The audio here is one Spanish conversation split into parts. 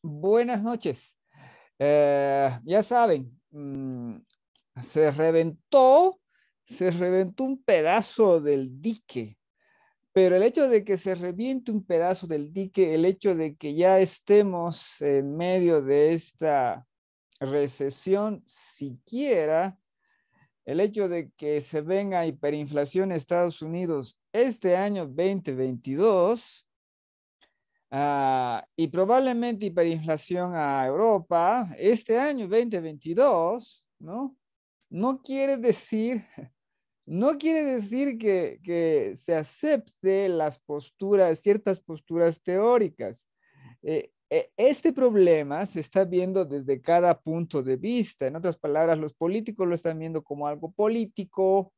Buenas noches. Ya saben, se reventó, se reventó un pedazo del dique, pero el hecho de que se reviente un pedazo del dique, el hecho de que ya estemos en medio de esta recesión siquiera, el hecho de que se venga hiperinflación en Estados Unidos este año 2022. Y probablemente hiperinflación a Europa este año 2022, ¿no? No quiere decir, no quiere decir que se acepte las posturas, ciertas posturas teóricas. Este problema se está viendo desde cada punto de vista. En otras palabras, los políticos lo están viendo como algo político,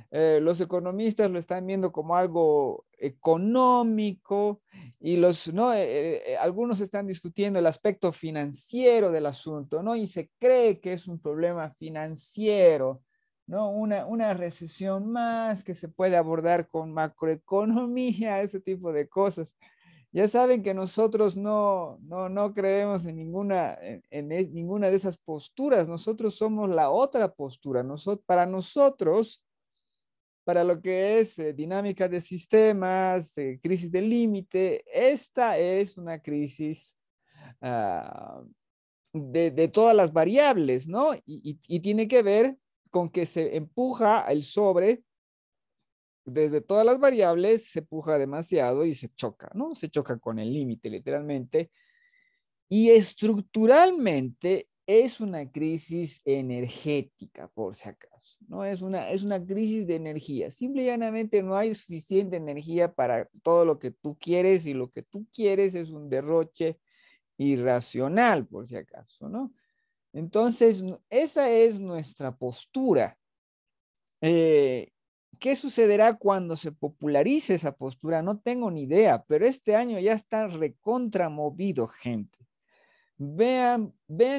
los economistas lo están viendo como algo económico y ¿no? Algunos están discutiendo el aspecto financiero del asunto, ¿no? Y se cree que es un problema financiero, ¿no? Una recesión más que se puede abordar con macroeconomía, ese tipo de cosas. Ya saben que nosotros no creemos en ninguna de esas posturas. Nosotros somos la otra postura. Para nosotros, para lo que es dinámica de sistemas, crisis de límite, esta es una crisis uh, de todas las variables, ¿no? Y tiene que ver con que se empuja el sobre, desde todas las variables, se empuja demasiado y se choca, ¿no? Se choca con el límite, literalmente. Y estructuralmente es una crisis energética, por si acaso, ¿no? Es una crisis de energía. Simple y llanamente no hay suficiente energía para todo lo que tú quieres y lo que tú quieres es un derroche irracional, por si acaso, ¿no? Entonces, esa es nuestra postura. Eh, ¿Qué sucederá cuando se popularice esa postura? No tengo ni idea, pero este año ya está recontramovido, gente. Vean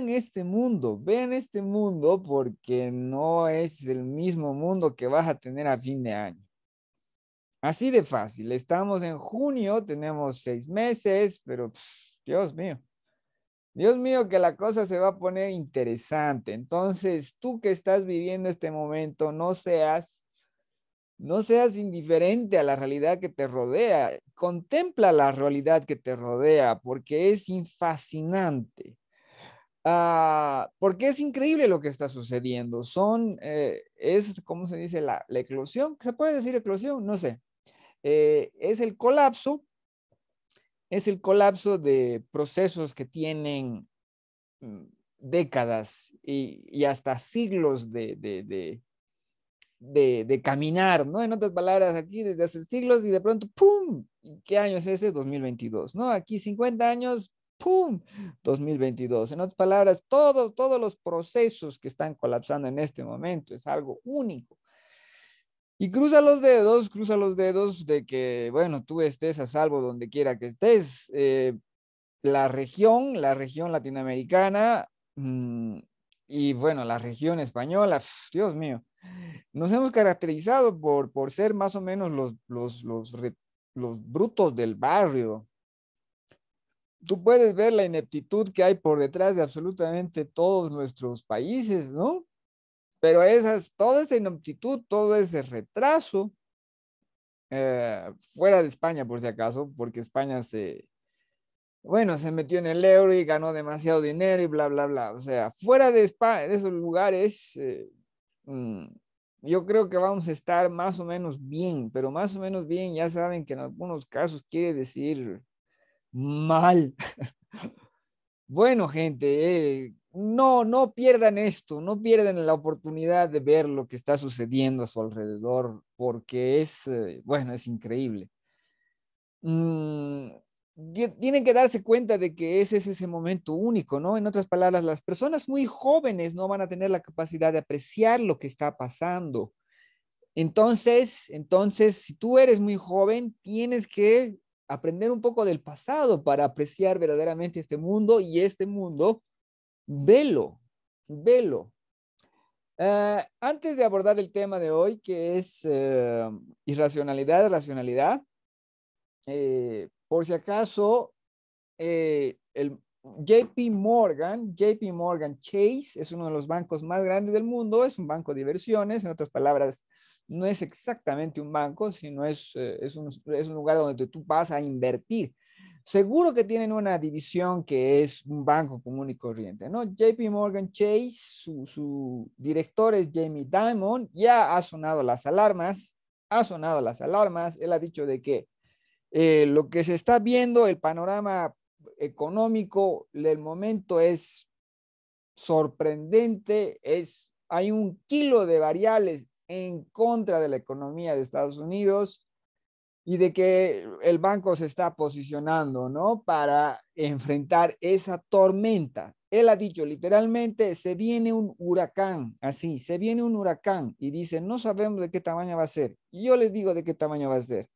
este mundo porque no es el mismo mundo que vas a tener a fin de año. Así de fácil, estamos en junio, tenemos 6 meses, pero Dios mío que la cosa se va a poner interesante. Entonces, tú que estás viviendo este momento, no seas indiferente a la realidad que te rodea, contempla la realidad que te rodea porque es fascinante. Porque es increíble lo que está sucediendo. ¿Cómo se dice? La eclosión. ¿Se puede decir eclosión? No sé. Es el colapso de procesos que tienen mm, décadas y hasta siglos de caminar, ¿no? En otras palabras, aquí desde hace siglos y de pronto, ¡pum! ¿Qué año es ese? 2022, ¿no? Aquí 50 años, ¡pum! 2022. En otras palabras, todos los procesos que están colapsando en este momento es algo único. Y cruza los dedos de que, bueno, tú estés a salvo donde quiera que estés. La región latinoamericana y, bueno, la región española, Dios mío, nos hemos caracterizado por ser más o menos los brutos del barrio. Tú puedes ver la ineptitud que hay por detrás de absolutamente todos nuestros países, ¿no? Pero toda esa ineptitud, todo ese retraso, fuera de España, por si acaso, porque España bueno, se metió en el euro y ganó demasiado dinero y bla, bla, bla. O sea, fuera de España, de esos lugares, mm, yo creo que vamos a estar más o menos bien, pero más o menos bien, ya saben que en algunos casos quiere decir mal. Bueno, gente, no pierdan esto, no pierdan la oportunidad de ver lo que está sucediendo a su alrededor, porque bueno, es increíble. Mm, Tienen que darse cuenta de que ese es ese momento único, ¿no? En otras palabras, las personas muy jóvenes no van a tener la capacidad de apreciar lo que está pasando. Entonces, si tú eres muy joven, tienes que aprender un poco del pasado para apreciar verdaderamente este mundo y este mundo, velo, velo. Antes de abordar el tema de hoy, que es irracionalidad, racionalidad, por si acaso, JP Morgan Chase es uno de los bancos más grandes del mundo, es un banco de inversiones, en otras palabras, no es exactamente un banco, sino es un lugar donde tú vas a invertir. Seguro que tienen una división que es un banco común y corriente, ¿no? JP Morgan Chase, su director es Jamie Dimon, ya ha sonado las alarmas, él ha dicho de que lo que se está viendo, el panorama económico del momento es sorprendente, hay un kilo de variables en contra de la economía de Estados Unidos y de que el banco se está posicionando, ¿no? Para enfrentar esa tormenta. Él ha dicho literalmente, se viene un huracán, así, se viene un huracán y dice, no sabemos de qué tamaño va a ser. Y yo les digo de qué tamaño va a ser.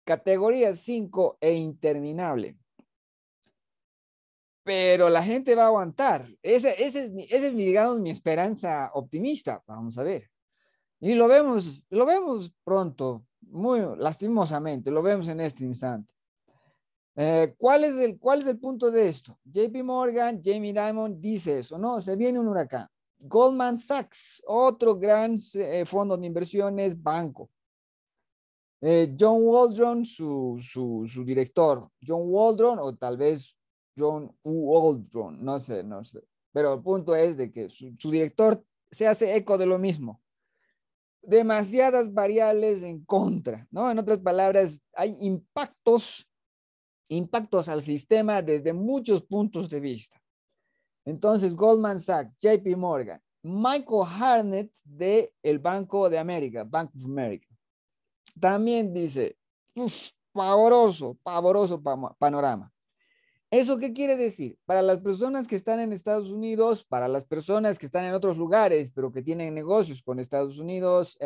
Categoría 5 e interminable. Pero la gente va a aguantar. Esa es mi, digamos, mi esperanza optimista. Vamos a ver. Y lo vemos pronto, muy lastimosamente, lo vemos en este instante. ¿Cuál es el punto de esto? JP Morgan, Jamie Dimon dice eso, ¿no? Se viene un huracán. Goldman Sachs, otro gran fondo de inversiones, banco. John Waldron, su director. John Waldron o tal vez John Waldron, no sé, no sé. Pero el punto es de que su director se hace eco de lo mismo. Demasiadas variables en contra, ¿no? En otras palabras, hay impactos al sistema desde muchos puntos de vista. Entonces, Goldman Sachs, JP Morgan, Michael Harnett de el Banco de América, Bank of America, también dice, pavoroso panorama. ¿Eso qué quiere decir? Para las personas que están en Estados Unidos, para las personas que están en otros lugares, pero que tienen negocios con Estados Unidos,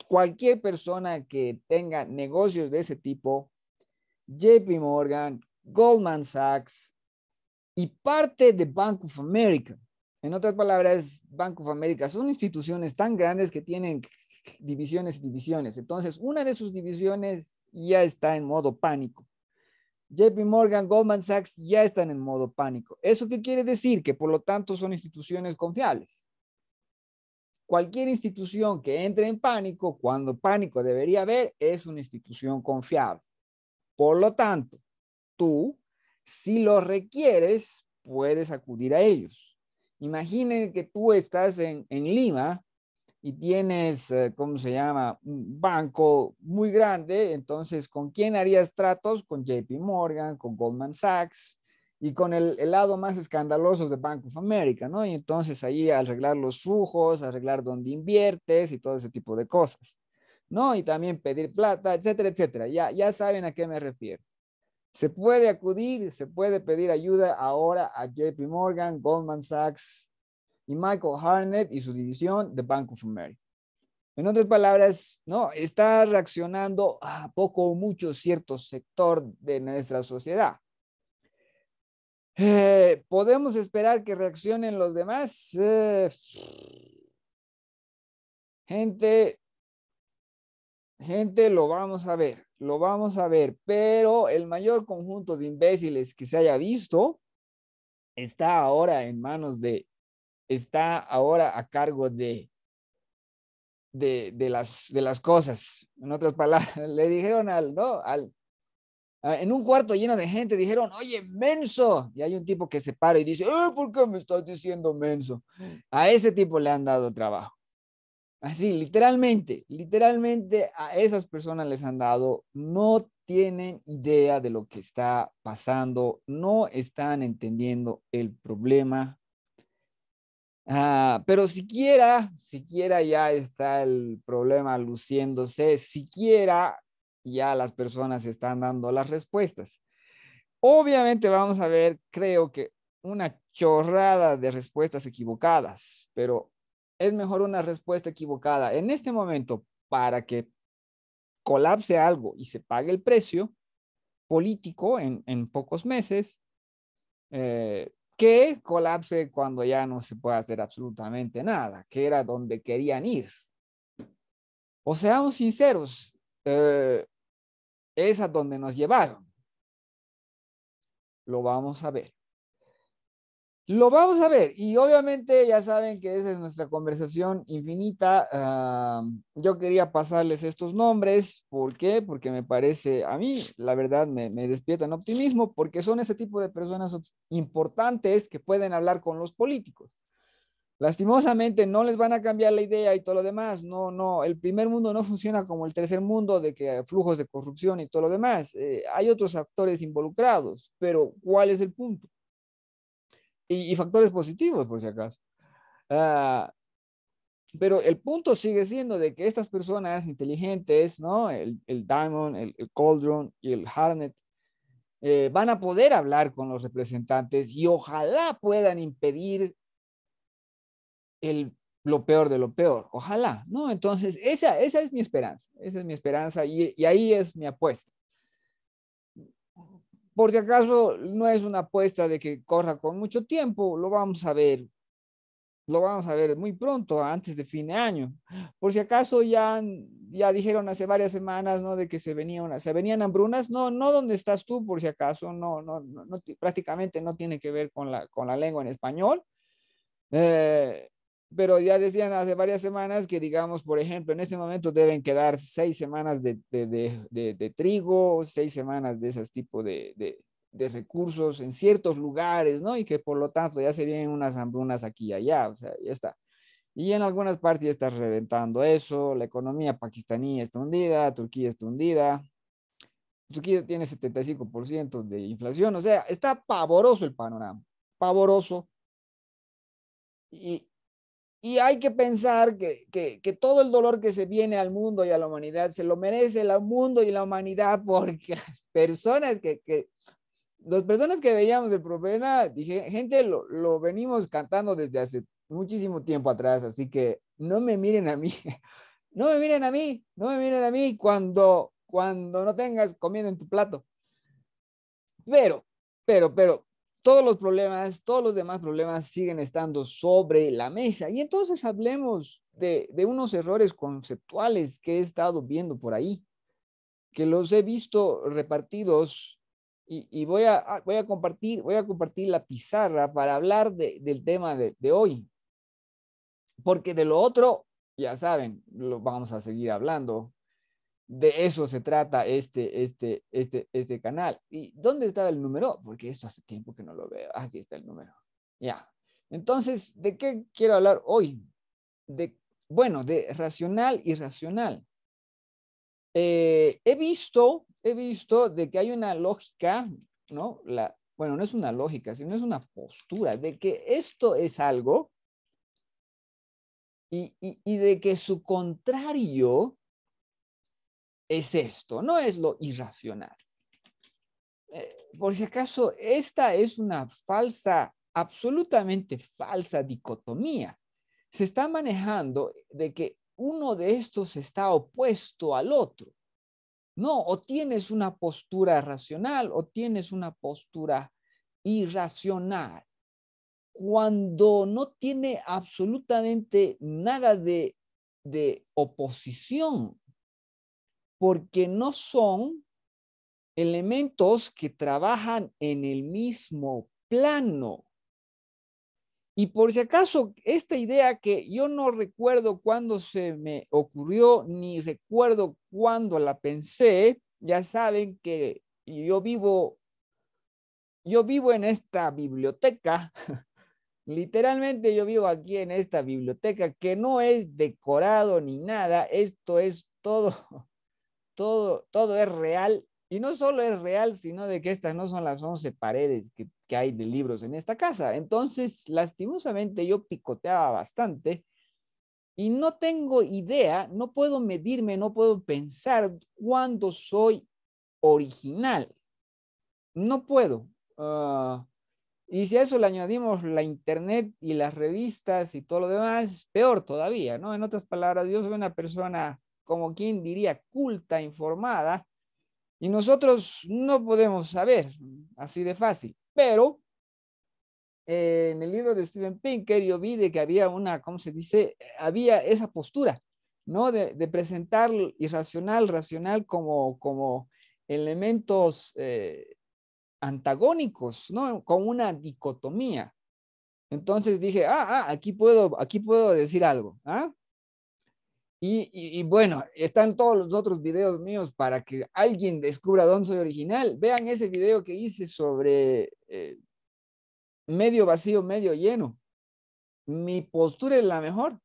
cualquier persona que tenga negocios de ese tipo, JP Morgan, Goldman Sachs y parte de Bank of America. En otras palabras, Bank of America son instituciones tan grandes que tienen divisiones y divisiones. Entonces, una de sus divisiones ya está en modo pánico. JP Morgan, Goldman Sachs ya están en modo pánico. ¿Eso qué quiere decir? Que por lo tanto son instituciones confiables. Cualquier institución que entre en pánico, cuando pánico debería haber, es una institución confiable. Por lo tanto, tú, si lo requieres, puedes acudir a ellos. Imaginen que tú estás en Lima y tienes, ¿cómo se llama? Un banco muy grande, entonces, ¿con quién harías tratos? Con JP Morgan, con Goldman Sachs y con el lado más escandaloso de Bank of America, ¿no? Y entonces ahí arreglar los flujos, arreglar dónde inviertes y todo ese tipo de cosas, ¿no? Y también pedir plata, etcétera, etcétera. Ya saben a qué me refiero. Se puede acudir, se puede pedir ayuda ahora a JP Morgan, Goldman Sachs y Michael Harnett y su división de Bank of America. En otras palabras, ¿no? Está reaccionando a poco o mucho cierto sector de nuestra sociedad. ¿Podemos esperar que reaccionen los demás? Gente, lo vamos a ver, pero el mayor conjunto de imbéciles que se haya visto está ahora en manos está ahora a cargo de las cosas. En otras palabras, le dijeron ¿no? En un cuarto lleno de gente, dijeron, oye, menso. Y hay un tipo que se para y dice, ¿por qué me estás diciendo menso? A ese tipo le han dado trabajo. Así, literalmente a esas personas les han dado, no tienen idea de lo que está pasando, no están entendiendo el problema. Pero siquiera ya está el problema luciéndose, siquiera ya las personas están dando las respuestas. Obviamente vamos a ver, creo que una chorrada de respuestas equivocadas, pero es mejor una respuesta equivocada en este momento para que colapse algo y se pague el precio político en pocos meses, que colapse cuando ya no se puede hacer absolutamente nada, que era donde querían ir. O seamos sinceros, es a donde nos llevaron. Lo vamos a ver. Lo vamos a ver y obviamente ya saben que esa es nuestra conversación infinita. Yo quería pasarles estos nombres. ¿Por qué? Porque me parece, a mí, la verdad, me despiertan optimismo porque son ese tipo de personas importantes que pueden hablar con los políticos. Lastimosamente no les van a cambiar la idea y todo lo demás. No, no, el primer mundo no funciona como el tercer mundo de que hay flujos de corrupción y todo lo demás. Hay otros actores involucrados, pero ¿cuál es el punto? Y factores positivos, por si acaso. Ah, pero el punto sigue siendo de que estas personas inteligentes, ¿no? El Diamond, el Cauldron y el Harnett, van a poder hablar con los representantes y ojalá puedan impedir el, lo peor de lo peor. Ojalá, ¿no? Entonces, esa es mi esperanza. Esa es mi esperanza y ahí es mi apuesta. Por si acaso, no es una apuesta de que corra con mucho tiempo, lo vamos a ver. Lo vamos a ver muy pronto, antes de fin de año. Por si acaso ya dijeron hace varias semanas, ¿no? De que se venían hambrunas. No, no donde estás tú, por si acaso, no, prácticamente no tiene que ver con la lengua en español. Eh, pero ya decían hace varias semanas que, digamos, por ejemplo, en este momento deben quedar 6 semanas de trigo, 6 semanas de esos tipos de recursos en ciertos lugares, ¿no? Y que por lo tanto ya se vienen unas hambrunas aquí y allá, o sea, ya está. Y en algunas partes ya está reventando eso, la economía pakistaní está hundida, Turquía está hundida, Turquía tiene 75% de inflación, o sea, está pavoroso el panorama, pavoroso. Y, y hay que pensar que todo el dolor que se viene al mundo y a la humanidad se lo merece el mundo y la humanidad porque las personas las personas que veíamos el problema, dije, gente, lo venimos cantando desde hace muchísimo tiempo atrás, así que no me miren a mí, no me miren a mí, no me miren a mí cuando no tengas comida en tu plato. Pero, pero, todos los problemas, todos los demás problemas siguen estando sobre la mesa. Y entonces hablemos de unos errores conceptuales que he estado viendo por ahí, que los he visto repartidos y voy a compartir la pizarra para hablar del tema de hoy, porque de lo otro, ya saben, lo vamos a seguir hablando. De eso se trata este canal. ¿Y dónde estaba el número? Porque esto hace tiempo que no lo veo. Aquí está el número. Ya. Entonces, ¿de qué quiero hablar hoy? De, bueno, de racional y irracional. He visto de que hay una lógica, ¿no? Bueno, no es una lógica, sino es una postura de que esto es algo y de que su contrario es esto, no es lo irracional. Por si acaso, esta es una falsa, absolutamente falsa dicotomía. Se está manejando de que uno de estos está opuesto al otro. No, o tienes una postura racional o tienes una postura irracional. Cuando no tiene absolutamente nada de oposición, porque no son elementos que trabajan en el mismo plano. Y por si acaso, esta idea que yo no recuerdo cuándo se me ocurrió, ni recuerdo cuándo la pensé, ya saben que yo vivo en esta biblioteca, literalmente yo vivo aquí en esta biblioteca que no es decorado ni nada, esto es todo, todo es real. Y no solo es real, sino de que estas no son las 11 paredes que hay de libros en esta casa. Entonces, lastimosamente, yo picoteaba bastante y no tengo idea, no puedo medirme, no puedo pensar cuándo soy original. No puedo. Y si a eso le añadimos la internet y las revistas y todo lo demás, peor todavía, ¿no? En otras palabras, yo soy una persona, como quien diría, culta, informada, y nosotros no podemos saber así de fácil. Pero en el libro de Steven Pinker yo vi de que había una, ¿cómo se dice? Había esa postura, ¿no? De presentar irracional, racional como elementos antagónicos, ¿no? Con una dicotomía. Entonces dije, aquí puedo decir algo. Y bueno, están todos los otros videos míos para que alguien descubra dónde soy original. Vean ese video que hice sobre medio vacío, medio lleno. Mi postura es la mejor.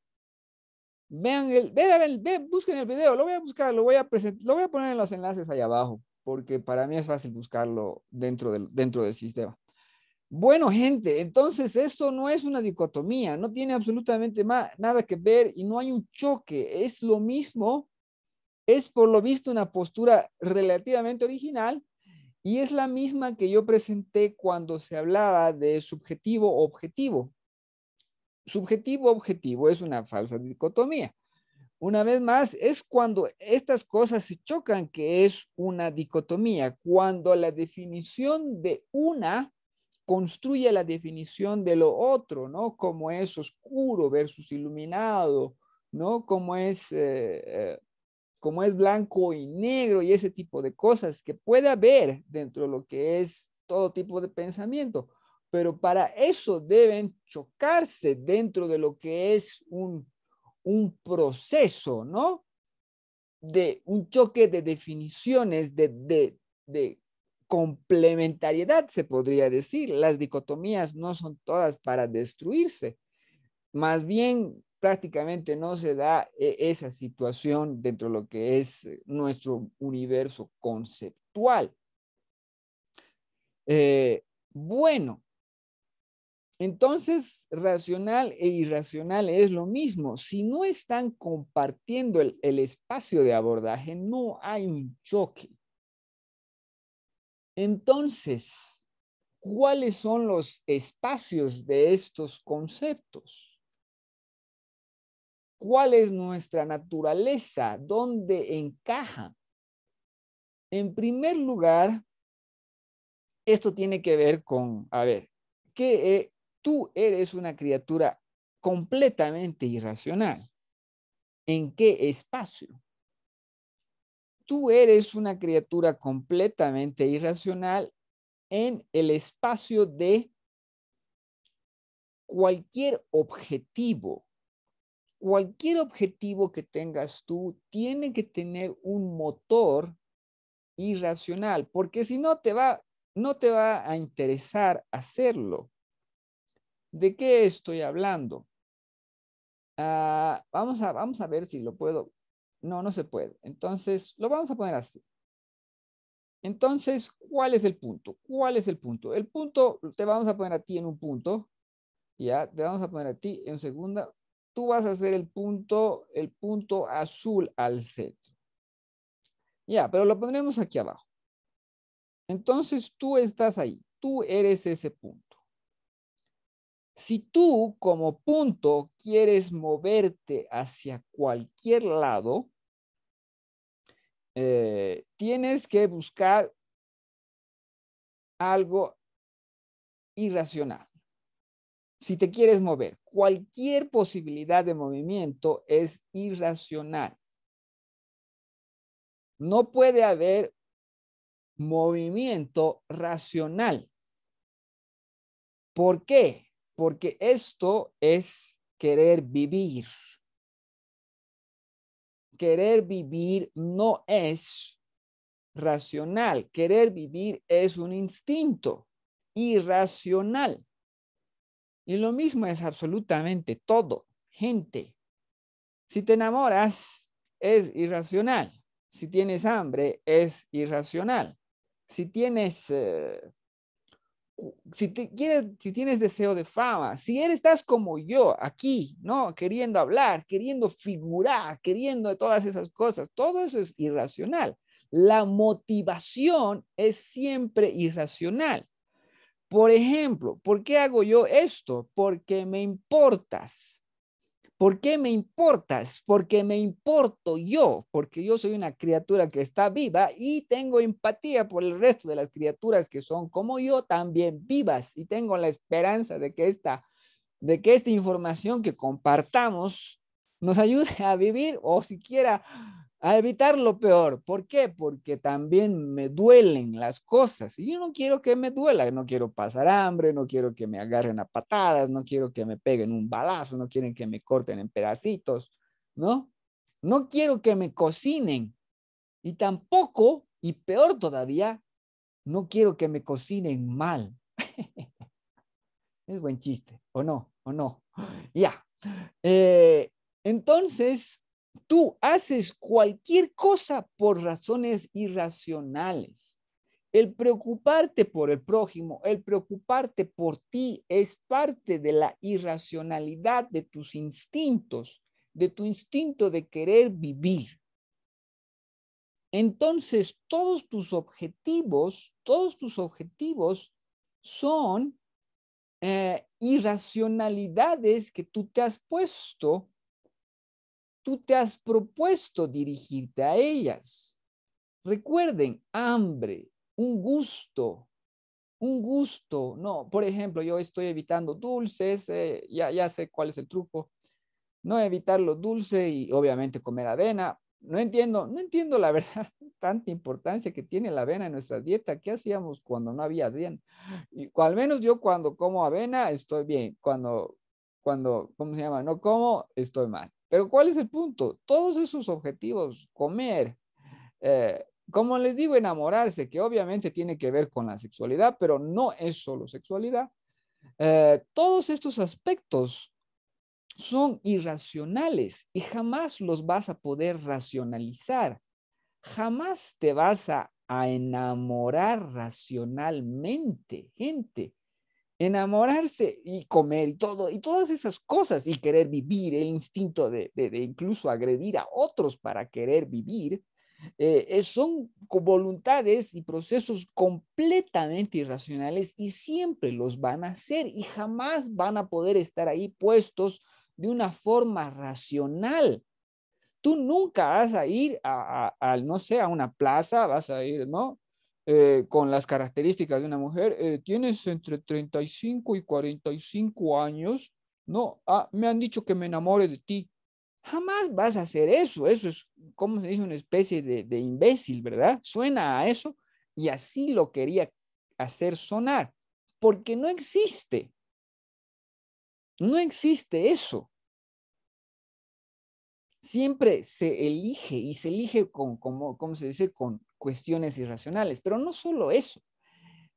Busquen el video, lo voy a buscar, lo voy a poner en los enlaces ahí abajo, porque para mí es fácil buscarlo dentro del sistema. Bueno, gente, entonces esto no es una dicotomía, no tiene absolutamente nada que ver y no hay un choque, es lo mismo, es por lo visto una postura relativamente original y es la misma que yo presenté cuando se hablaba de subjetivo-objetivo. Subjetivo-objetivo es una falsa dicotomía. Una vez más, es cuando estas cosas se chocan que es una dicotomía, cuando la definición de una construye la definición de lo otro, ¿no? Como es oscuro versus iluminado, ¿no? Como es blanco y negro y ese tipo de cosas que puede haber dentro de lo que es todo tipo de pensamiento, pero para eso deben chocarse dentro de lo que es un proceso, ¿no? De un choque de definiciones, de complementariedad, se podría decir. Las dicotomías no son todas para destruirse. Más bien, prácticamente no se da esa situación dentro de lo que es nuestro universo conceptual. Bueno, entonces, racional e irracional es lo mismo. Si no están compartiendo el espacio de abordaje, no hay un choque. Entonces, ¿cuáles son los espacios de estos conceptos? ¿Cuál es nuestra naturaleza? ¿Dónde encaja? En primer lugar, esto tiene que ver con, que tú eres una criatura completamente irracional. ¿En qué espacio? Tú eres una criatura completamente irracional en el espacio de cualquier objetivo. Cualquier objetivo que tengas tú tiene que tener un motor irracional, porque si no no te va a interesar hacerlo. ¿De qué estoy hablando? Vamos a ver si lo puedo. No, no se puede. Entonces, lo vamos a poner así. Entonces, ¿cuál es el punto? ¿Cuál es el punto? El punto, te vamos a poner a ti en un punto. Ya, te vamos a poner a ti en segunda. Tú vas a hacer el punto azul al centro. Ya, pero lo pondremos aquí abajo. Entonces, tú estás ahí. Tú eres ese punto. Si tú como punto quieres moverte hacia cualquier lado, tienes que buscar algo irracional. Si te quieres mover, cualquier posibilidad de movimiento es irracional. No puede haber movimiento racional. ¿Por qué? Porque esto es querer vivir. Querer vivir no es racional. Querer vivir es un instinto irracional. Y lo mismo es absolutamente todo. Gente, si te enamoras, es irracional. Si tienes hambre, es irracional. Si tienes, si tienes deseo de fama, si estás como yo aquí, ¿no? Queriendo hablar, queriendo figurar, queriendo todas esas cosas, todo eso es irracional. La motivación es siempre irracional. Por ejemplo, ¿por qué hago yo esto? Porque me importas. ¿Por qué me importas? Porque me importo yo, porque yo soy una criatura que está viva y tengo empatía por el resto de las criaturas que son como yo, también vivas, y tengo la esperanza de que esta información que compartamos nos ayude a vivir o siquiera A evitar lo peor. ¿Por qué? Porque también me duelen las cosas. Y yo no quiero que me duela. No quiero pasar hambre, no quiero que me agarren a patadas, no quiero que me peguen un balazo, no quieren que me corten en pedacitos, ¿no? No quiero que me cocinen. Y tampoco, y peor todavía, no quiero que me cocinen mal. Es buen chiste, ¿o no? ¿O no? Ya. Eh, entonces, tú haces cualquier cosa por razones irracionales. El preocuparte por el prójimo, el preocuparte por ti es parte de la irracionalidad de tus instintos, de tu instinto de querer vivir. Entonces, todos tus objetivos son irracionalidades que tú te has propuesto dirigirte a ellas. Recuerden, hambre, un gusto, no, por ejemplo, yo estoy evitando dulces, ya sé cuál es el truco, no evitar lo dulce y obviamente comer avena. No entiendo la verdad, tanta importancia que tiene la avena en nuestra dieta. ¿Qué hacíamos cuando no había avena? Y al menos yo cuando como avena estoy bien, ¿cómo se llama? No como, estoy mal. Pero ¿cuál es el punto? Todos esos objetivos, comer, como les digo, enamorarse, que obviamente tiene que ver con la sexualidad, pero no es solo sexualidad. Todos estos aspectos son irracionales y jamás los vas a poder racionalizar. Jamás te vas a enamorar racionalmente, gente. Enamorarse y comer y todo, y todas esas cosas, y querer vivir, el instinto de incluso agredir a otros para querer vivir, son voluntades y procesos completamente irracionales y siempre los van a hacer y jamás van a poder estar ahí puestos de una forma racional. Tú nunca vas a ir no sé, a una plaza, vas a ir, ¿no? Con las características de una mujer, tienes entre 35 y 45 años, ¿no? Ah, me han dicho que me enamore de ti. Jamás vas a hacer eso es, como se dice, una especie de imbécil, ¿verdad? Suena a eso y así lo quería hacer sonar, porque no existe eso. Siempre se elige y se elige ¿cómo se dice? Con cuestiones irracionales, pero no solo eso.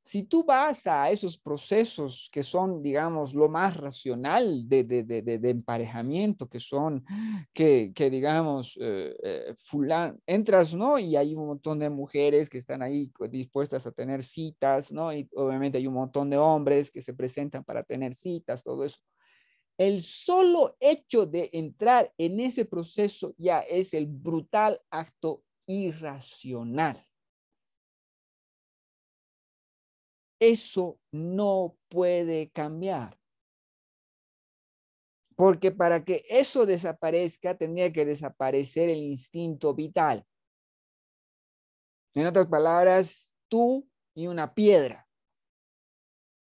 Si tú vas a esos procesos que son, digamos, lo más racional de emparejamiento, que son, que digamos, entras, ¿no? Y hay un montón de mujeres que están ahí dispuestas a tener citas, ¿no? Y obviamente hay un montón de hombres que se presentan para tener citas, todo eso. El solo hecho de entrar en ese proceso ya es el brutal acto irracional. Eso no puede cambiar. Porque para que eso desaparezca, tendría que desaparecer el instinto vital. En otras palabras, tú y una piedra.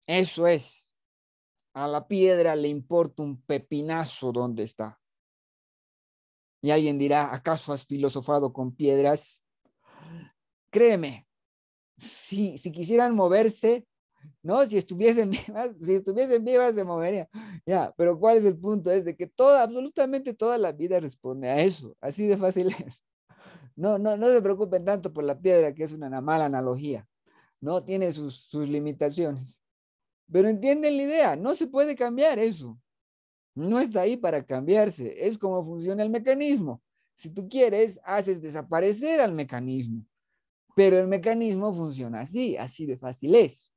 Eso es. A la piedra le importa un pepinazo dónde está. Y alguien dirá, ¿acaso has filosofado con piedras? Créeme, si quisieran moverse, ¿no? Si estuviesen vivas se moverían. Ya, pero ¿cuál es el punto? Es de que absolutamente toda la vida responde a eso. Así de fácil es. No se preocupen tanto por la piedra, que es una mala analogía. No tiene sus limitaciones. Pero entienden la idea, no se puede cambiar eso. No está ahí para cambiarse. Es como funciona el mecanismo. Si tú quieres, haces desaparecer al mecanismo. Pero el mecanismo funciona así de fácil es.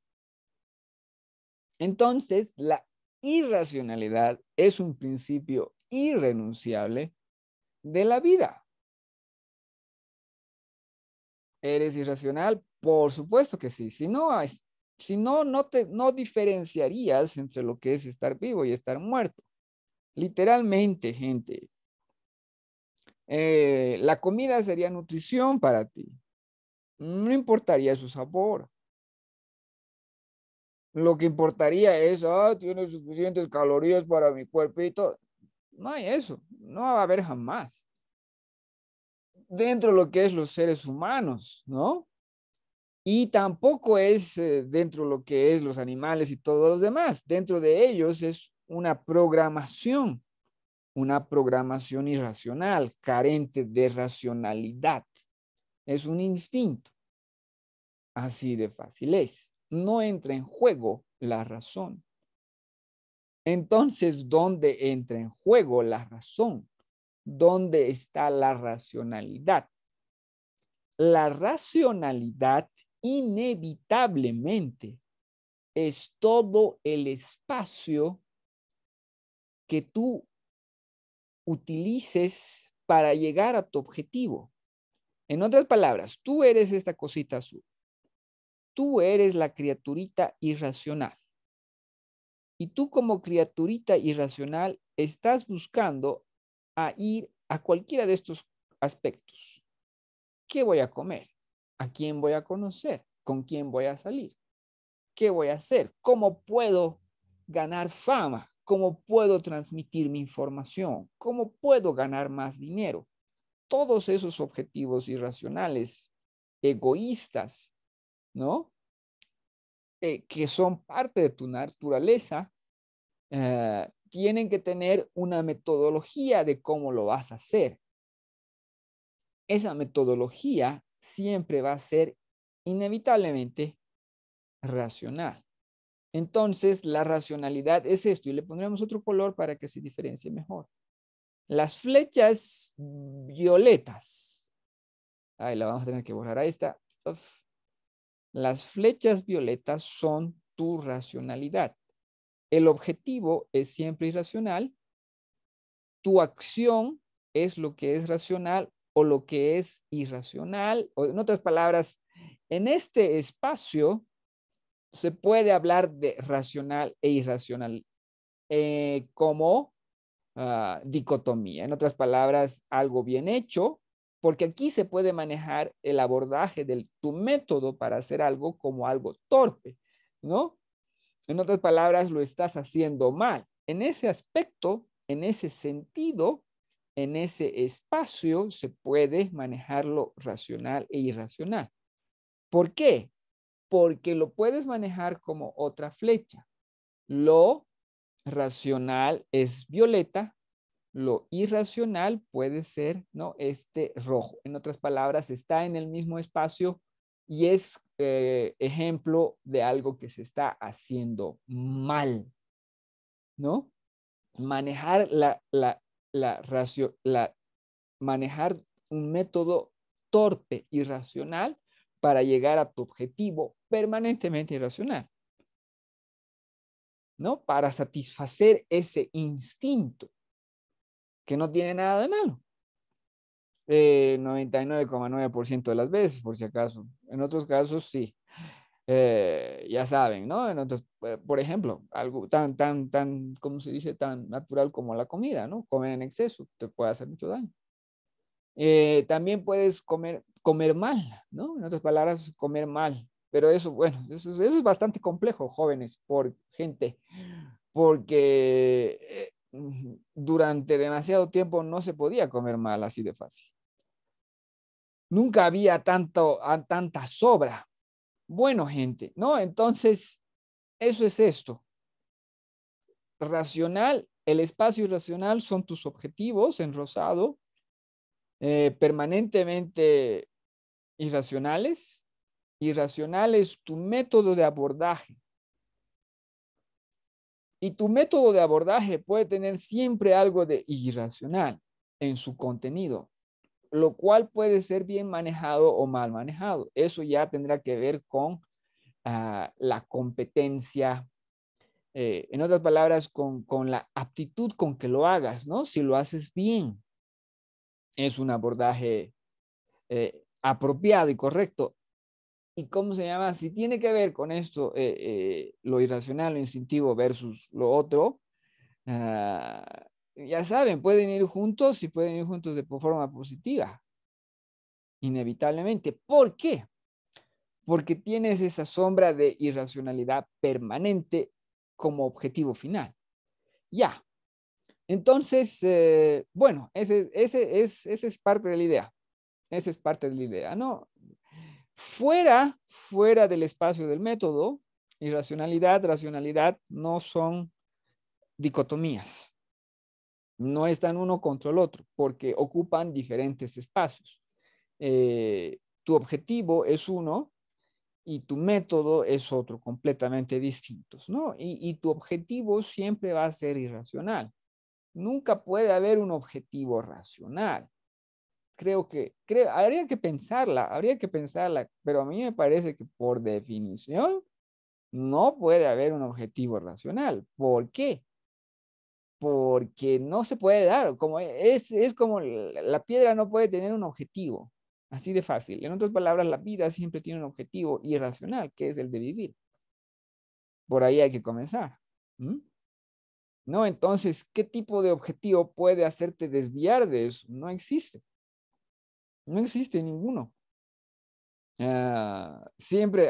Entonces, la irracionalidad es un principio irrenunciable de la vida. ¿Eres irracional? Por supuesto que sí. Si no, no diferenciarías entre lo que es estar vivo y estar muerto. Literalmente, gente. La comida sería nutrición para ti. No importaría su sabor. Lo que importaría es, tiene suficientes calorías para mi cuerpito. No hay eso. No va a haber jamás. dentro de lo que es los seres humanos, ¿no? Y tampoco es dentro de lo que es los animales y todos los demás. Dentro de ellos es una programación irracional, carente de racionalidad. Es un instinto. Así de fácil es. No entra en juego la razón. Entonces, ¿dónde entra en juego la razón? ¿Dónde está la racionalidad? La racionalidad inevitablemente es todo el espacio que tú utilices para llegar a tu objetivo. En otras palabras, tú eres esta cosita azul. Tú eres la criaturita irracional. Y tú como criaturita irracional estás buscando a ir a cualquiera de estos aspectos. ¿Qué voy a comer? ¿A quién voy a conocer? ¿Con quién voy a salir? ¿Qué voy a hacer? ¿Cómo puedo ganar fama? ¿Cómo puedo transmitir mi información? ¿Cómo puedo ganar más dinero? Todos esos objetivos irracionales, egoístas, ¿no? Que son parte de tu naturaleza, tienen que tener una metodología de cómo lo vas a hacer. Esa metodología siempre va a ser inevitablemente racional. Entonces, la racionalidad es esto, y le pondremos otro color para que se diferencie mejor. Las flechas violetas. Ahí la vamos a tener que borrar. Ahí está. Uf. Las flechas violetas son tu racionalidad. El objetivo es siempre irracional. Tu acción es lo que es racional o lo que es irracional. O en otras palabras, en este espacio se puede hablar de racional e irracional como dicotomía. En otras palabras, algo bien hecho, porque aquí se puede manejar el abordaje de tu método para hacer algo como algo torpe, ¿no? En otras palabras, lo estás haciendo mal. En ese aspecto, en ese sentido, en ese espacio, se puede manejar lo racional e irracional. ¿Por qué? Porque lo puedes manejar como otra flecha. Lo racional es violeta, lo irracional puede ser, ¿no? Este rojo. En otras palabras, está en el mismo espacio y es ejemplo de algo que se está haciendo mal, ¿no? Manejar manejar un método torpe, irracional, para llegar a tu objetivo permanentemente irracional, ¿no? Para satisfacer ese instinto que no tiene nada de malo. 99,9% de las veces, por si acaso. En otros casos, sí. Ya saben, ¿no? En otros, por ejemplo, algo tan, ¿cómo se dice? Tan natural como la comida, ¿no? Comer en exceso te puede hacer mucho daño. También puedes comer mal, ¿no? En otras palabras, comer mal. Pero eso, bueno, eso es bastante complejo, jóvenes, por gente, porque durante demasiado tiempo no se podía comer mal así de fácil. Nunca había tanta sobra. Bueno, gente, ¿no? Entonces, eso es esto. Racional, el espacio irracional son tus objetivos en rosado, permanentemente irracionales. Irracional es tu método de abordaje. Y tu método de abordaje puede tener siempre algo de irracional en su contenido, lo cual puede ser bien manejado o mal manejado. Eso ya tendrá que ver con la competencia, en otras palabras, con la aptitud con que lo hagas, ¿no? Si lo haces bien, es un abordaje apropiado y correcto. ¿Y cómo se llama? Si tiene que ver con esto, lo irracional, lo instintivo versus lo otro, ya saben, pueden ir juntos y pueden ir juntos de forma positiva, inevitablemente. ¿Por qué? Porque tienes esa sombra de irracionalidad permanente como objetivo final. Ya. Entonces, bueno, esa es parte de la idea. Esa es parte de la idea, ¿no? Fuera del espacio del método, irracionalidad, racionalidad no son dicotomías. No están uno contra el otro, porque ocupan diferentes espacios. Tu objetivo es uno y tu método es otro, completamente distintos, ¿no? Y tu objetivo siempre va a ser irracional. Nunca puede haber un objetivo racional. Habría que pensarla, pero a mí me parece que por definición no puede haber un objetivo racional. ¿Por qué? Porque no se puede dar, es como la piedra no puede tener un objetivo, así de fácil. En otras palabras, la vida siempre tiene un objetivo irracional, que es el de vivir. Por ahí hay que comenzar. ¿Mm? ¿No? Entonces, ¿qué tipo de objetivo puede hacerte desviar de eso? No existe. No existe ninguno. Siempre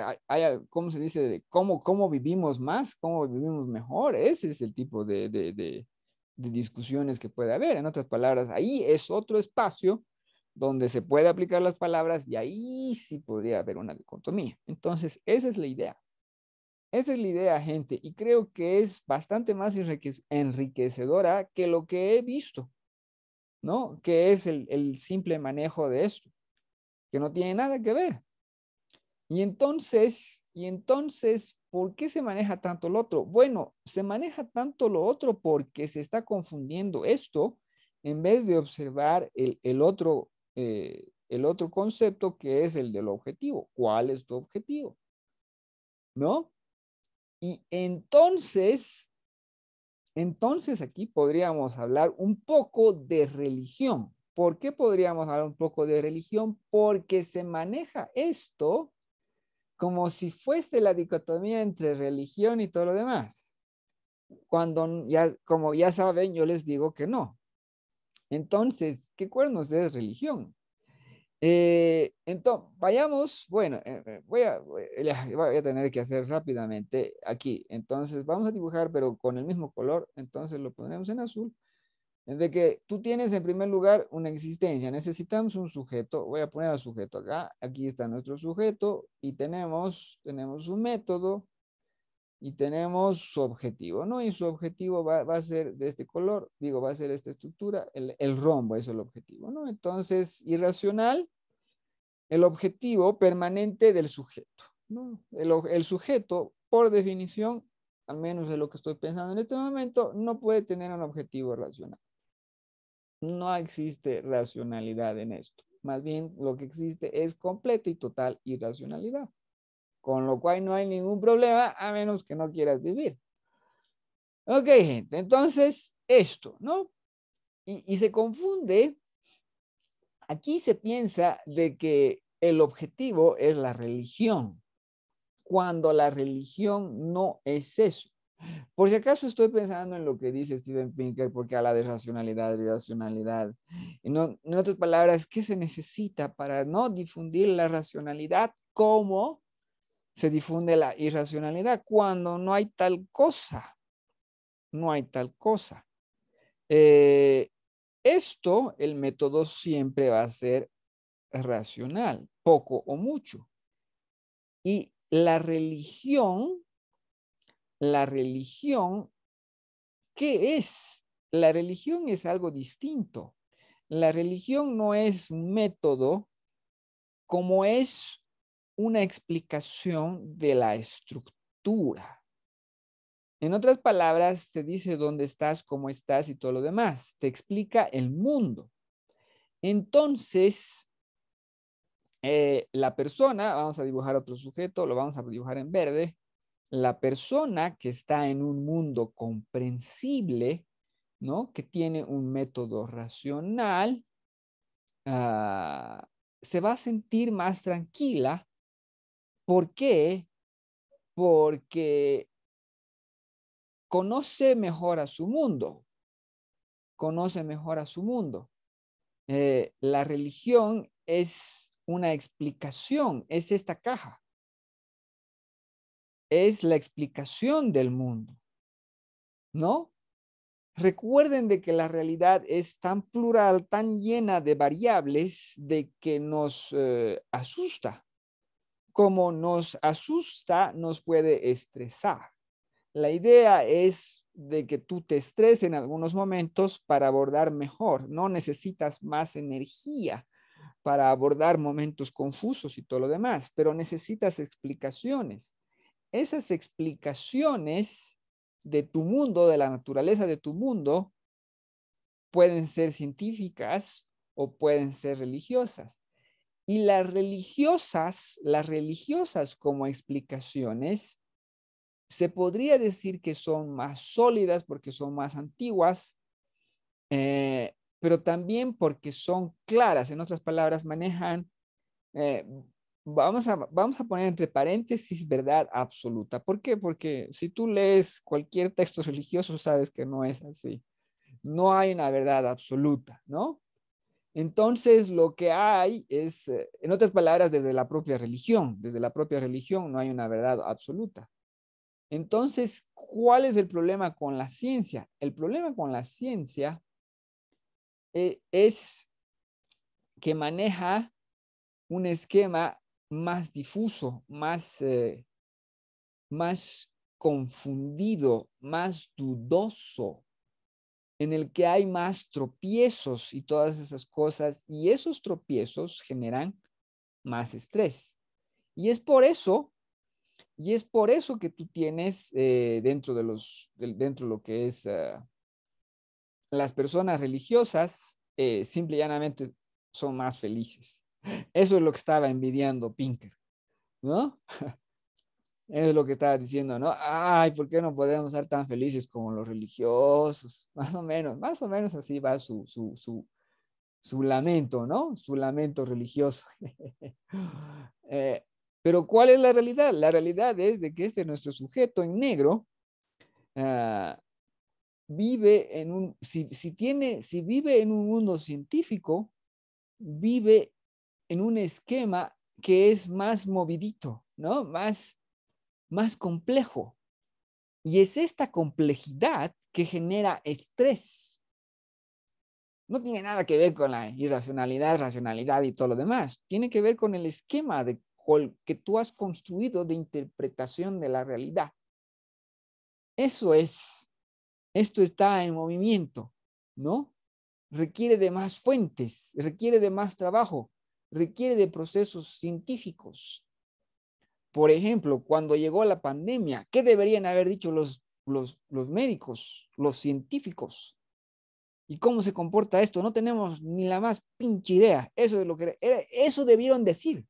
¿cómo se dice? ¿Cómo vivimos más? ¿Cómo vivimos mejor? Ese es el tipo de discusiones que puede haber. En otras palabras, ahí es otro espacio donde se puede aplicar las palabras y ahí sí podría haber una dicotomía. Entonces, esa es la idea. Esa es la idea, gente, y creo que es bastante más enriquecedora que lo que he visto, ¿no? Que es el simple manejo de esto, que no tiene nada que ver. Y entonces, ¿por qué se maneja tanto lo otro? Bueno, se maneja tanto lo otro porque se está confundiendo esto en vez de observar el otro concepto que es el del objetivo. ¿Cuál es tu objetivo? ¿No? Y entonces aquí podríamos hablar un poco de religión. ¿Por qué podríamos hablar un poco de religión? Porque se maneja esto como si fuese la dicotomía entre religión y todo lo demás. Cuando ya, como ya saben, yo les digo que no. Entonces, ¿qué cuernos es religión? Entonces, vayamos, bueno, voy a tener que hacer rápidamente aquí. Entonces, vamos a dibujar, pero con el mismo color. Entonces, lo pondremos en azul. De que tú tienes en primer lugar una existencia, necesitamos un sujeto, voy a poner al sujeto acá, aquí está nuestro sujeto y tenemos un método y tenemos su objetivo, ¿no? Y su objetivo va a ser de este color, digo, va a ser esta estructura, el rombo es el objetivo, ¿no? Entonces, irracional, el objetivo permanente del sujeto, ¿no? El sujeto, por definición, al menos de lo que estoy pensando en este momento, no puede tener un objetivo racional. No existe racionalidad en esto. Más bien lo que existe es completa y total irracionalidad. Con lo cual no hay ningún problema a menos que no quieras vivir. Ok, gente. Entonces, esto, ¿no? Y se confunde. Aquí se piensa de que el objetivo es la religión, cuando la religión no es eso. Por si acaso estoy pensando en lo que dice Steven Pinker, porque habla de racionalidad, de racionalidad. En otras palabras, ¿qué se necesita para no difundir la racionalidad? ¿Cómo se difunde la irracionalidad? Cuando no hay tal cosa. No hay tal cosa. Eh, el método siempre va a ser racional, poco o mucho. Y la religión, ¿qué es? La religión es algo distinto. La religión no es un método como es una explicación de la estructura. En otras palabras, te dice dónde estás, cómo estás y todo lo demás. Te explica el mundo. Entonces, la persona, vamos a dibujar otro sujeto, lo vamos a dibujar en verde. La persona que está en un mundo comprensible, ¿no? Que tiene un método racional, ah, se va a sentir más tranquila. ¿Por qué? Porque conoce mejor a su mundo, conoce mejor a su mundo. La religión es una explicación, es esta caja, es la explicación del mundo, ¿no? Recuerden de que la realidad es tan plural, tan llena de variables, de que nos asusta. Como nos asusta, nos puede estresar. La idea es de que tú te estreses en algunos momentos para abordar mejor. No necesitas más energía para abordar momentos confusos y todo lo demás, pero necesitas explicaciones. Esas explicaciones de tu mundo, de la naturaleza de tu mundo, pueden ser científicas o pueden ser religiosas. Y las religiosas como explicaciones, se podría decir que son más sólidas porque son más antiguas, pero también porque son claras. En otras palabras, manejan, eh, vamos a poner entre paréntesis, verdad absoluta. ¿Por qué? Porque si tú lees cualquier texto religioso, sabes que no es así. No hay una verdad absoluta, ¿no? Entonces, lo que hay es, en otras palabras, desde la propia religión no hay una verdad absoluta. Entonces, ¿cuál es el problema con la ciencia? El problema con la ciencia es que maneja un esquema más difuso, más confundido, más dudoso, en el que hay más tropiezos y todas esas cosas, y esos tropiezos generan más estrés. Y es por eso, y es por eso que tú tienes dentro de lo que es las personas religiosas, simple y llanamente son más felices. Eso es lo que estaba envidiando Pinker, ¿no? Eso es lo que estaba diciendo, ¿no? Ay, ¿por qué no podemos ser tan felices como los religiosos? Más o menos así va su lamento, ¿no? Su lamento religioso. Eh, pero ¿cuál es la realidad? La realidad es de que nuestro sujeto en negro, ah, vive en si vive en un mundo científico, vive en un esquema que es más movidito, ¿no? Más complejo. Y es esta complejidad que genera estrés. No tiene nada que ver con la irracionalidad, racionalidad y todo lo demás. Tiene que ver con el esquema que tú has construido de interpretación de la realidad. Eso es. Esto está en movimiento, ¿no? Requiere de más fuentes, requiere de más trabajo, requiere de procesos científicos. Por ejemplo, cuando llegó la pandemia, ¿qué deberían haber dicho los médicos, los científicos? ¿Y cómo se comporta esto? No tenemos ni la más pinche idea. Eso es lo que eso debieron decir.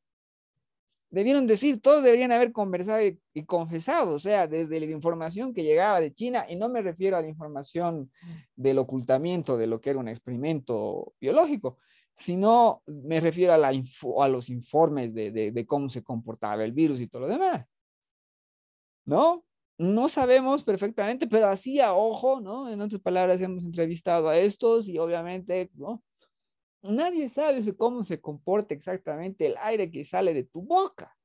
Debieron decir, todos deberían haber conversado y confesado, o sea, desde la información que llegaba de China, y no me refiero a la información del ocultamiento de lo que era un experimento biológico, sino me refiero a los informes de cómo se comportaba el virus y todo lo demás, ¿no? No sabemos perfectamente, pero así a ojo, ¿no? En otras palabras, hemos entrevistado a estos y obviamente, ¿no? Nadie sabe cómo se comporta exactamente el aire que sale de tu boca.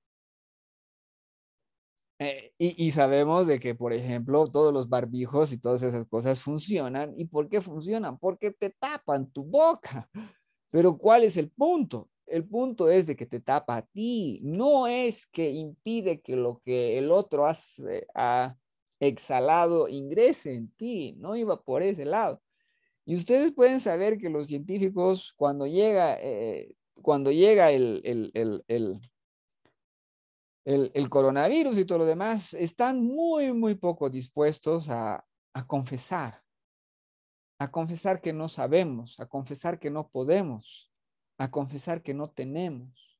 Y sabemos de que, por ejemplo, todos los barbijos y todas esas cosas funcionan. ¿Y por qué funcionan? Porque te tapan tu boca. Pero ¿cuál es el punto? El punto es de que te tapa a ti. No es que impide que lo que el otro ha exhalado ingrese en ti. No iba por ese lado. Y ustedes pueden saber que los científicos, cuando llega el coronavirus y todo lo demás, están muy, muy poco dispuestos a confesar que no sabemos, a confesar que no podemos, a confesar que no tenemos.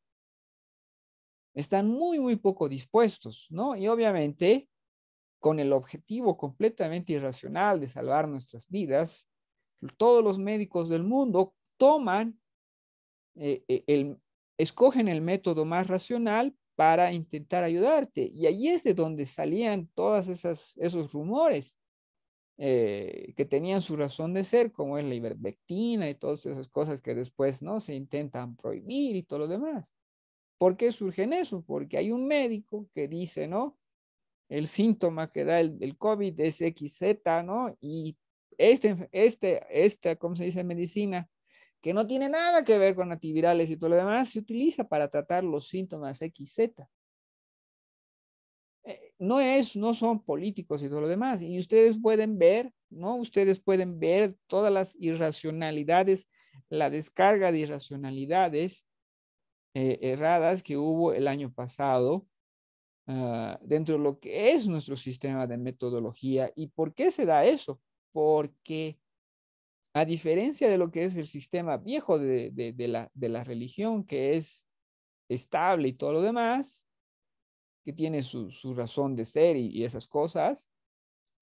Están muy, muy poco dispuestos, ¿no? Y obviamente, con el objetivo completamente irracional de salvar nuestras vidas, todos los médicos del mundo eh, eh, el, escogen el método más racional para intentar ayudarte. Y allí es de donde salían todas esos rumores que tenían su razón de ser, como es la ivermectina y todas esas cosas que después no se intentan prohibir y todo lo demás. ¿Por qué surgen eso? Porque hay un médico que dice, ¿no? El síntoma que da el COVID es XZ, ¿no? Y esta, ¿cómo se dice? Medicina, que no tiene nada que ver con antivirales y todo lo demás, se utiliza para tratar los síntomas XZ. No son políticos y todo lo demás. Y ustedes pueden ver, ¿no? Ustedes pueden ver todas las irracionalidades, la descarga de irracionalidades erradas que hubo el año pasado dentro de lo que es nuestro sistema de metodología. ¿Y por qué se da eso? Porque a diferencia de lo que es el sistema viejo de la religión, que es estable y todo lo demás, que tiene su razón de ser y esas cosas,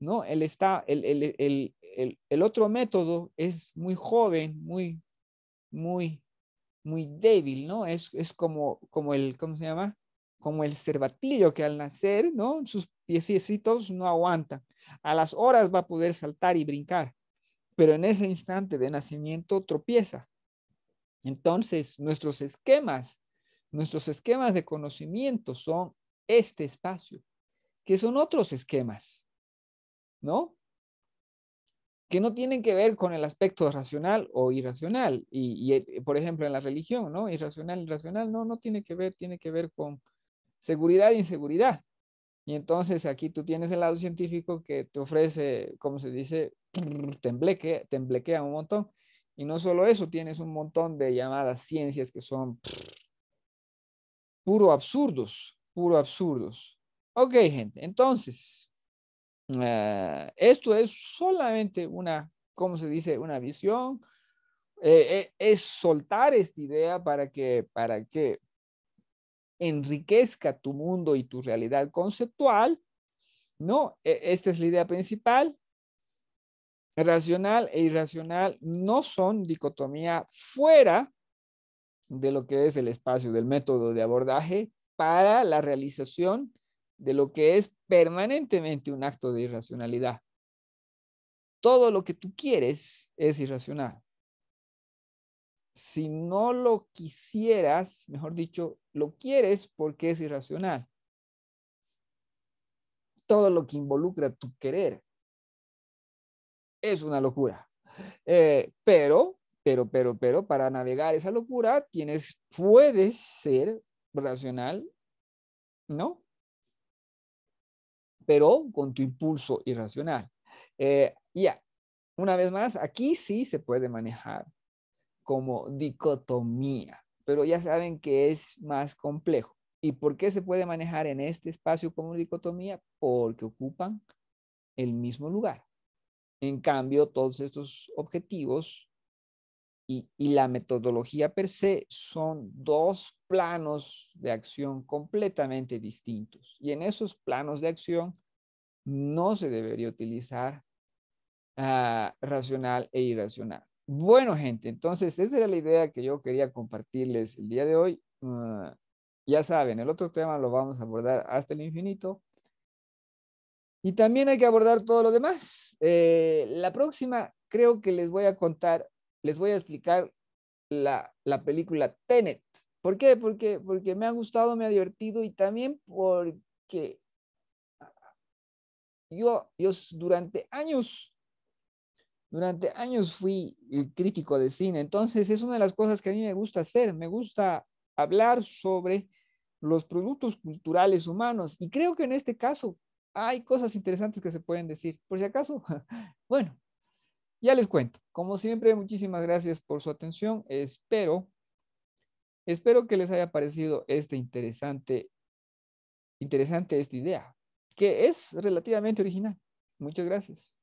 ¿no? El otro método es muy joven, muy, muy débil, ¿no? Es como ¿cómo se llama? Como el cervatillo que al nacer, ¿no? Sus piecitos no aguantan. A las horas va a poder saltar y brincar, pero en ese instante de nacimiento tropieza. Entonces, nuestros esquemas de conocimiento son este espacio, que son otros esquemas, ¿no? Que no tienen que ver con el aspecto racional o irracional. Por ejemplo, en la religión, ¿no? Irracional, no tiene que ver con seguridad e inseguridad. Y entonces aquí tú tienes el lado científico que te ofrece, ¿cómo se dice? Temblequea un montón. Y no solo eso, tienes un montón de llamadas ciencias que son puro absurdos, puro absurdos. Ok, gente, entonces, esto es solamente una, ¿cómo se dice? Una visión. Es soltar esta idea para que enriquezca tu mundo y tu realidad conceptual, ¿no? Esta es la idea principal. Racional e irracional no son dicotomía fuera de lo que es el espacio del método de abordaje para la realización de lo que es permanentemente un acto de irracionalidad. Todo lo que tú quieres es irracional. Si no lo quisieras, mejor dicho, lo quieres porque es irracional. Todo lo que involucra tu querer es una locura. Pero, para navegar esa locura, puedes ser racional, ¿no? Pero con tu impulso irracional. Ya, una vez más, aquí sí se puede manejar como dicotomía, pero ya saben que es más complejo. ¿Y por qué se puede manejar en este espacio como dicotomía? Porque ocupan el mismo lugar. En cambio, todos estos objetivos y la metodología per se son dos planos de acción completamente distintos. Y en esos planos de acción no se debería utilizar racional e irracional. Bueno, gente, entonces esa era la idea que yo quería compartirles el día de hoy. Ya saben, el otro tema lo vamos a abordar hasta el infinito. Y también hay que abordar todo lo demás. La próxima creo que les voy a contar, les voy a explicar la película Tenet. ¿Por qué? Porque me ha gustado, me ha divertido y también porque yo durante años fui el crítico de cine, entonces es una de las cosas que a mí me gusta hacer, me gusta hablar sobre los productos culturales humanos y creo que en este caso hay cosas interesantes que se pueden decir. Por si acaso, bueno, ya les cuento. Como siempre, muchísimas gracias por su atención. Espero que les haya parecido interesante esta idea, que es relativamente original. Muchas gracias.